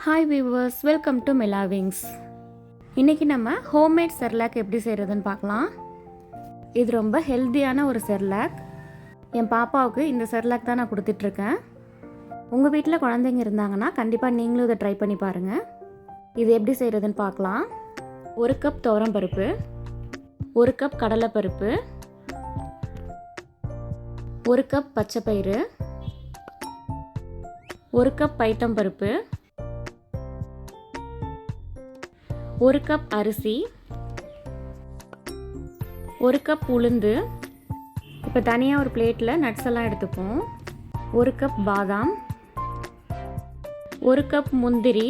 Hi viewers, welcome to Melawings. இன்றைக்கி நம்ம homemade Cerelac எப்படி செய்கிறதுன்னு பார்க்கலாம். இது ரொம்ப ஹெல்த்தியான ஒரு செர்லாக். என் பாப்பாவுக்கு இந்த செர்லாக் தான் நான் கொடுத்துட்ருக்கேன். உங்கள் வீட்டில் குழந்தைங்க இருந்தாங்கன்னா கண்டிப்பாக நீங்களும் இதை ட்ரை பண்ணி பாருங்கள். இது எப்படி செய்கிறதுன்னு பார்க்கலாம். 1 கப் துவரம்பருப்பு, 1 கப் கடலைப்பருப்பு, 1 கப் பச்சைப்பயிறு, 1 கப் பைத்தம்பருப்பு, 1 கப் அரிசி, 1 கப் உளுந்து. இப்போ தனியாக ஒரு பிளேட்டில் நட்ஸ் எல்லாம் எடுத்துப்போம். 1 கப் பாதாம், 1 கப் முந்திரி,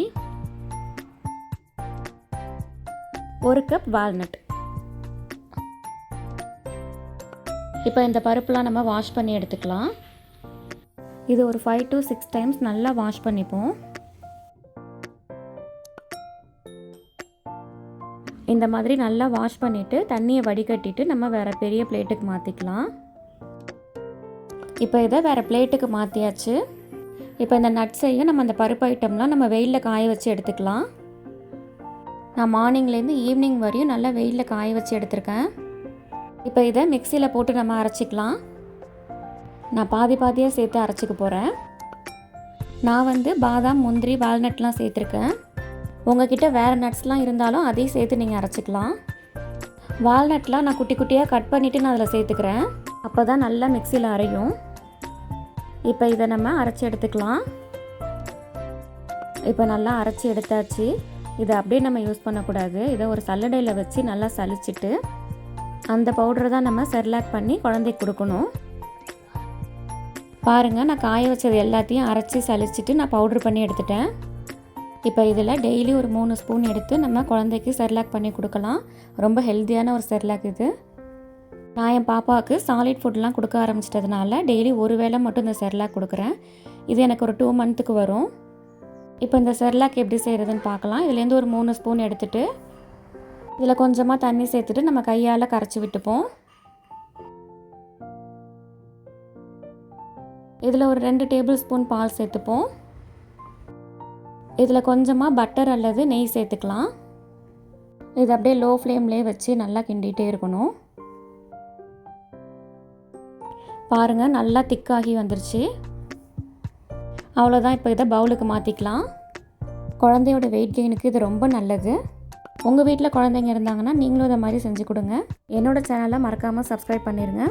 1 கப் வால்நட். இப்போ இந்த பருப்புலாம் நம்ம வாஷ் பண்ணி எடுத்துக்கலாம். இது ஒரு 5 to 6 டைம்ஸ் நல்லா வாஷ் பண்ணிப்போம். இந்த மாதிரி நல்லா வாஷ் பண்ணிவிட்டு தண்ணியை வடிகட்டிட்டு நம்ம வேறு பெரிய பிளேட்டுக்கு மாற்றிக்கலாம். இப்போ இதை வேறு பிளேட்டுக்கு மாற்றியாச்சு. இப்போ இந்த நட்ஸையும் நம்ம அந்த பருப்பு ஐட்டம்லாம் நம்ம வெயிலில் காய வச்சு எடுத்துக்கலாம். நான் மார்னிங்லேருந்து ஈவினிங் வரையும் நல்லா வெயிலில் காய வச்சு எடுத்திருக்கேன். இப்போ இதை மிக்சியில் போட்டு நம்ம அரைச்சிக்கலாம். நான் பாதி பாதியாக சேர்த்து அரைச்சிக்க போகிறேன். நான் பாதாம், முந்திரி, வால்நட்லாம் சேர்த்துருக்கேன். உங்ககிட்ட வேறு நட்ஸ்லாம் இருந்தாலும் அதையும் சேர்த்து நீங்கள் அரைச்சிக்கலாம். வால்நட்லாம் நான் குட்டி குட்டியாக கட் பண்ணிவிட்டு நான் அதில் சேர்த்துக்கிறேன். அப்போ தான் நல்லா மிக்சியில் அரையும். இப்போ இதை நம்ம அரைச்சி எடுத்துக்கலாம். இப்போ நல்லா அரைச்சி எடுத்தாச்சு. இதை அப்படியே நம்ம யூஸ் பண்ணக்கூடாது. இதை ஒரு சல்லடையில் வச்சு நல்லா சலிச்சிட்டு அந்த பவுடரை தான் நம்ம செர்லாக் பண்ணி குழந்தைக்கு கொடுக்கணும். பாருங்கள், நான் காய வச்சது எல்லாத்தையும் அரைச்சி சலிச்சிட்டு நான் பவுட்ரு பண்ணி எடுத்துட்டேன். இப்போ இதில் டெய்லி ஒரு 3 ஸ்பூன் எடுத்து நம்ம குழந்தைக்கு செர்லாக் பண்ணி கொடுக்கலாம். ரொம்ப ஹெல்த்தியான ஒரு செர்லாக் இது. நான் என் பாப்பாவுக்கு சாலிட் ஃபுட்லாம் கொடுக்க ஆரம்பிச்சிட்டதுனால டெய்லி ஒரு வேளை மட்டும் இந்த செர்லாக் கொடுக்குறேன். இது எனக்கு ஒரு 2 மந்த்துக்கு வரும். இப்போ இந்த செர்லாக் எப்படி செய்கிறதுன்னு பார்க்கலாம். இதுலேருந்து ஒரு 3 ஸ்பூன் எடுத்துகிட்டு இதில் கொஞ்சமாக தண்ணி சேர்த்துட்டு நம்ம கையால் கரைச்சி விட்டுப்போம். இதில் ஒரு 2 டேபிள் ஸ்பூன் பால் சேர்த்துப்போம். இதில் கொஞ்சமாக பட்டர் அல்லது நெய் சேர்த்துக்கலாம். இது அப்படியே லோ ஃப்ளேம்லேயே வச்சு நல்லா கிண்டிகிட்டே இருக்கணும். பாருங்கள், நல்லா திக்காகி வந்துருச்சு. அவ்வளோதான். இப்போ இதை பவுலுக்கு மாற்றிக்கலாம். குழந்தையோட வெயிட் கெயினுக்கு இது ரொம்ப நல்லது. உங்கள் வீட்டில் குழந்தைங்க இருந்தாங்கன்னா நீங்களும் இதை மாதிரி செஞ்சு கொடுங்க. என்னோடய சேனலை மறக்காமல் சப்ஸ்கிரைப் பண்ணிடுங்க.